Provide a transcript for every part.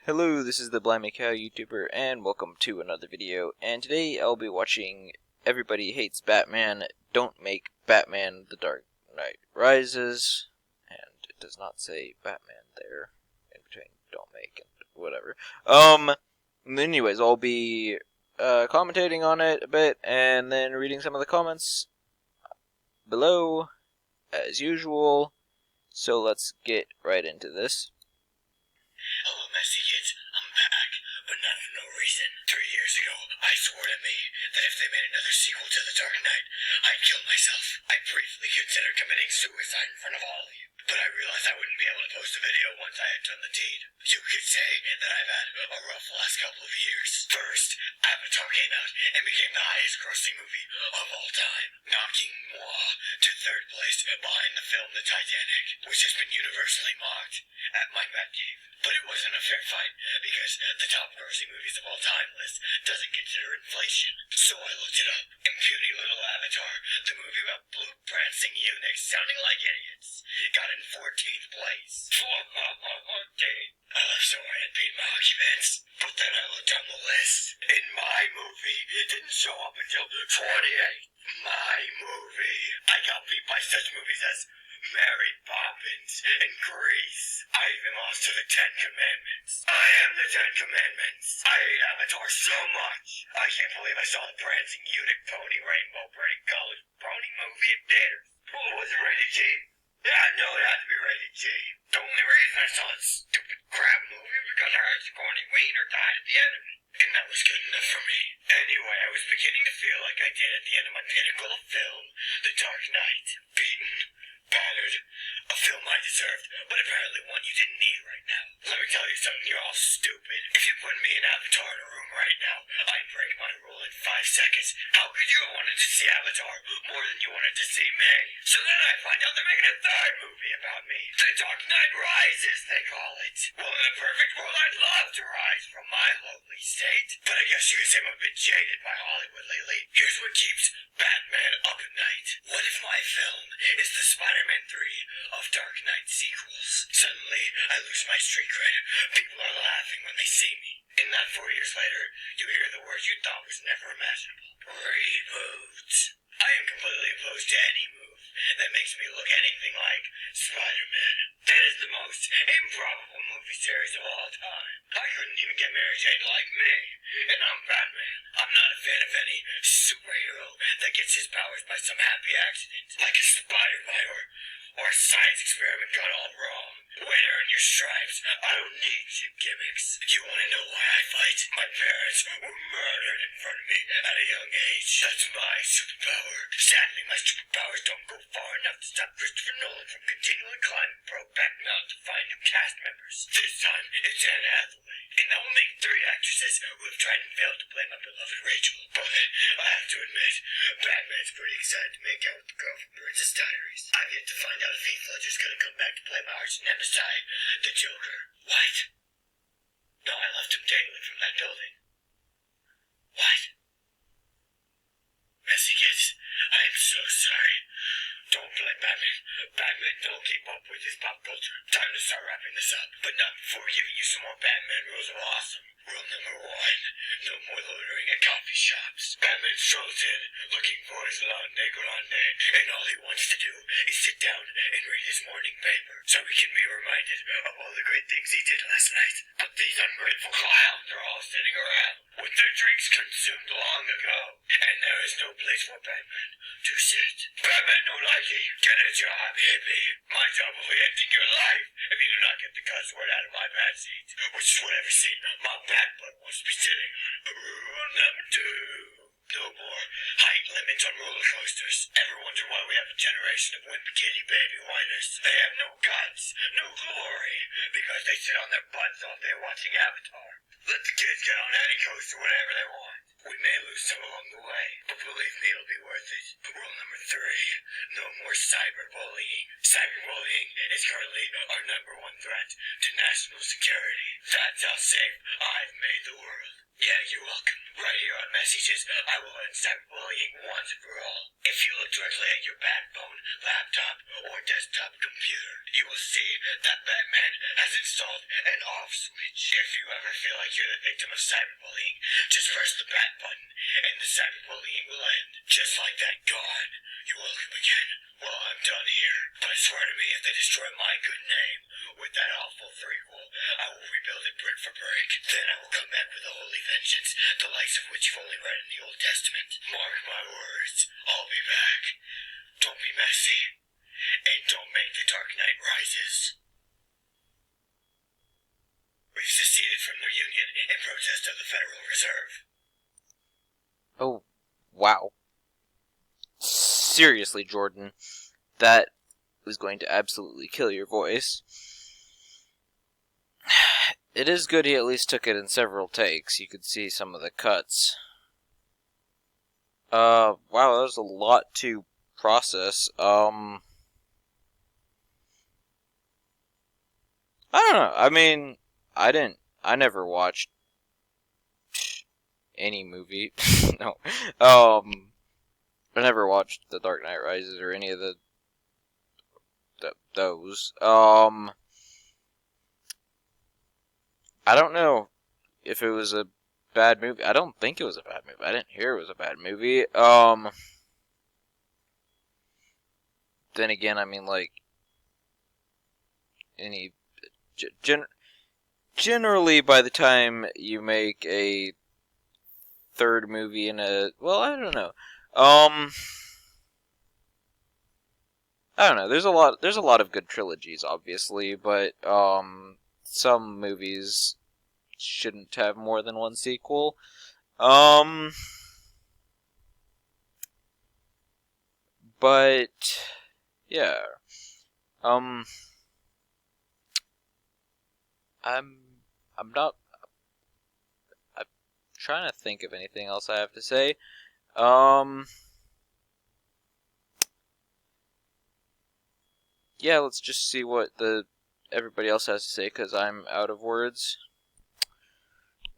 Hello, this is the Blimey Cow YouTuber, and welcome to another video. And today I'll be watching Everybody Hates Batman, Don't Make Batman The Dark Knight Rises. And it does not say Batman there, in between don't make and whatever. Anyways, I'll be commentating on it a bit, and then reading some of the comments below, as usual. So let's get right into this. Hello, messy kids. I'm back, but not for no reason. 3 years ago, I swore to me that if they made another sequel to The Dark Knight, I'd kill myself. I briefly considered committing suicide in front of all of you, but I realized I wouldn't be able to post a video once I had done the deed. You could say that I've had a rough last couple of years. First, Avatar came out and became the highest grossing movie of all time, knocking moi to third place behind the film The Titanic, which has been universally mocked at my Bat Cave. But it wasn't a fair fight, because the top grossing movies of all time list doesn't consider inflation. So I looked it up, and puny little Avatar, the movie about blue prancing eunuchs sounding like idiots, got in 14th place. I love so hard at beating my arguments, but then I looked down the list, and my movie didn't show up until 28. My movie. I got beat by such movies as Mary Poppins and Grease. I even lost to the 10 Commandments. I am the 10 Commandments. I hate Avatar so much. I can't believe I saw the prancing eunuch pony rainbow pretty college pony movie in theaters. Oh, was it rated G? Yeah, I know it had to be rated G. The only reason I saw this stupid crap movie was because I heard Sigourney Weaver died at the end of it. And that was good enough for me. Anyway, I was beginning to feel like I did at the end of my pinnacle of film, The Dark Knight. Beaten, battered, a film I deserved, but apparently one you didn't need right now. Let me tell you something, you're all stupid. If you put me and Avatar in a room right now, I'd break my rule in 5 seconds. How could you have wanted to see Avatar more than you wanted to see me? So then I find out they're making a third movie about me. The Dark Knight Rises, they call it. Well, in a perfect world, I'd love to rise from my lowly state. But I guess you could say I'm a bit jaded by Hollywood lately. Here's what keeps Batman up at night. What if my film is the Spider-Man 3 of Dark Knight sequels? Suddenly, I lose my street cred. People are laughing when they see me. And that 4 years later, you hear the word you thought was never imaginable. Reboot. I am completely opposed to any move that makes me look anything like Spider-Man. That is the most improbable movie series of all time. I couldn't even get Mary Jane to like me. And I'm Batman. I'm not a fan of any superhero that gets his powers by some happy accident, like a spider bite or a science experiment gone all wrong. Way to earn your stripes. I don't need cheap gimmicks. You want to know why I fight? My parents were murdered in front of me at a young age. That's my superpower. Sadly, my superpowers don't go far enough to stop Christopher Nolan from continually climbing Brokeback Mountain to find new cast members. This time, it's Anne Hathaway. And that will make 3 actresses who have tried and failed to play my beloved Rachel. But I have to admit, Batman's pretty excited to make out with the girl from Princess Diaries. I've yet to find out if Heath Ledger's gonna come back to play my arch nemesis, the Joker. What? No, I left him dangling from that building. What? Messy kids, I am so sorry. Don't play Batman. Batman don't keep up with his pop culture. Time to start wrapping this up, but not before giving you some more Batman rules of awesome. Rule number 1, no more loitering at coffee shops. Batman strolls in, looking for his latte grande, and all he wants to do is sit down and read his morning paper, so he can be reminded of all the great things he did last night. But these ungrateful clowns are all sitting around, with their drinks consumed long ago, and there is no place for Batman to sit. Batman don't like you. Get a job, hippie. My job will be ending your life if you do not get the cuss word out of my bad seat, which is whatever seat my bad butt wants to be sitting on. Rule number 2. No more height limits on roller coasters. Ever wonder why we have a generation of wimpy kitty baby whiners? They have no guts, no glory, because they sit on their butts all day watching Avatar. Let the kids get on any coaster whenever they want. We may lose some along the way, but believe me, it'll be worth it. Rule number 3, no more cyberbullying. Cyberbullying is currently our #1 threat to national security. That's how safe I've made the world. Yeah, you're welcome. Right here on Messages, I will end cyberbullying once and for all. If you look directly at your backbone, laptop, or desktop computer, you will see that Batman has installed an off switch. If you ever feel like you're the victim of cyberbullying, just press the back button, and the cyberbullying will end. Just like that. God, you're welcome again. Well, I'm done here. But swear to me, if they destroy my good name with that awful threequel, I will rebuild it brick for brick. Then I will come back with a holy vengeance, the likes of which you've only read in the Old Testament. Mark my words, I'll be back. Don't be messy, and don't make the Dark Knight Rises. We've seceded from the Union in protest of the Federal Reserve. Oh, wow. Seriously, Jordan, that was going to absolutely kill your voice. It is good he at least took it in several takes. You could see some of the cuts. Wow, that was a lot to process. I don't know. I mean, I never watched any movie. No. I never watched The Dark Knight Rises or any of those. I don't know if it was a bad movie. I don't think it was a bad movie. I didn't hear it was a bad movie. Then again, I mean, like, any generally by the time you make a third movie in a, well, I don't know. I don't know. There's a lot of good trilogies, obviously, but some movies shouldn't have more than one sequel. But yeah. I'm not. I'm trying to think of anything else I have to say. Yeah, let's just see what everybody else has to say, because I'm out of words.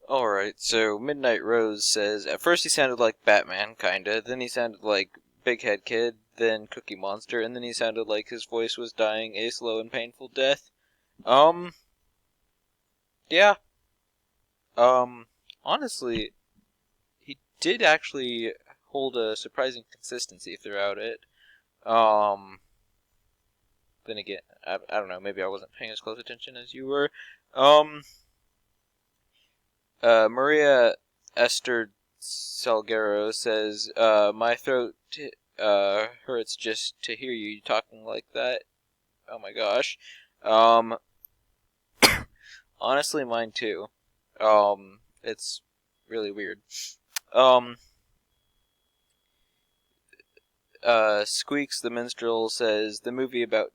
Alright, so Midnight Rose says, at first he sounded like Batman, kinda, then he sounded like Big Head Kid, then Cookie Monster, and then he sounded like his voice was dying a slow and painful death. Yeah. Honestly, he did actually hold a surprising consistency throughout it. Then again, I don't know, maybe I wasn't paying as close attention as you were. Maria Esther Salguero says, my throat hurts just to hear you talking like that. Oh my gosh. Honestly, mine too. It's really weird. Squeaks the Minstrel says, the movie about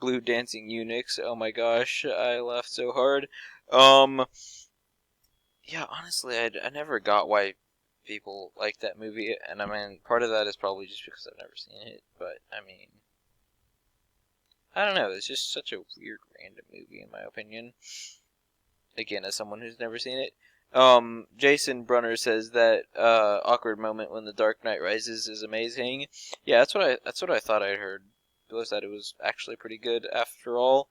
blue dancing eunuchs. Oh my gosh, I laughed so hard. Yeah, honestly, I never got why people like that movie, and I mean, part of that is probably just because I've never seen it, but, I mean, I don't know, it's just such a weird, random movie, in my opinion. Again, as someone who's never seen it. Jason Brunner says that, awkward moment when The Dark Knight Rises is amazing. Yeah, that's what I thought I'd heard, was that it was actually pretty good after all.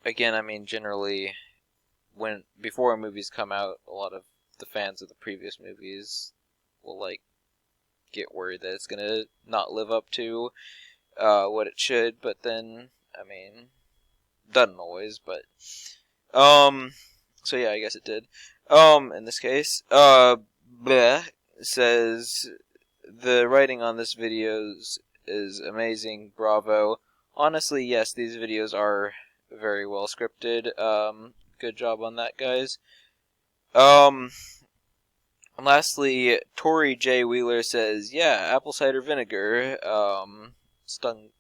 Again, I mean, generally, before movies come out, a lot of the fans of the previous movies will, like, get worried that it's gonna not live up to what it should, but then, I mean, doesn't always, but so yeah, I guess it did. In this case, bleh says, the writing on this video is amazing, bravo. Honestly, yes, these videos are very well scripted. Good job on that, guys. Lastly, Tori J. Wheeler says, yeah, apple cider vinegar, stung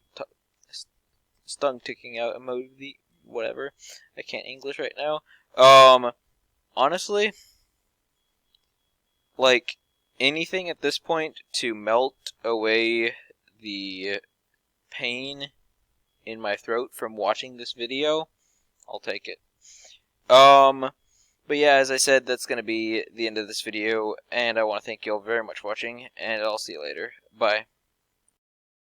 ticking out emoji, whatever. I can't English right now. Honestly, like anything at this point to melt away the pain in my throat from watching this video, I'll take it. But yeah, as I said, that's going to be the end of this video, and I want to thank you all very much for watching, and I'll see you later. Bye.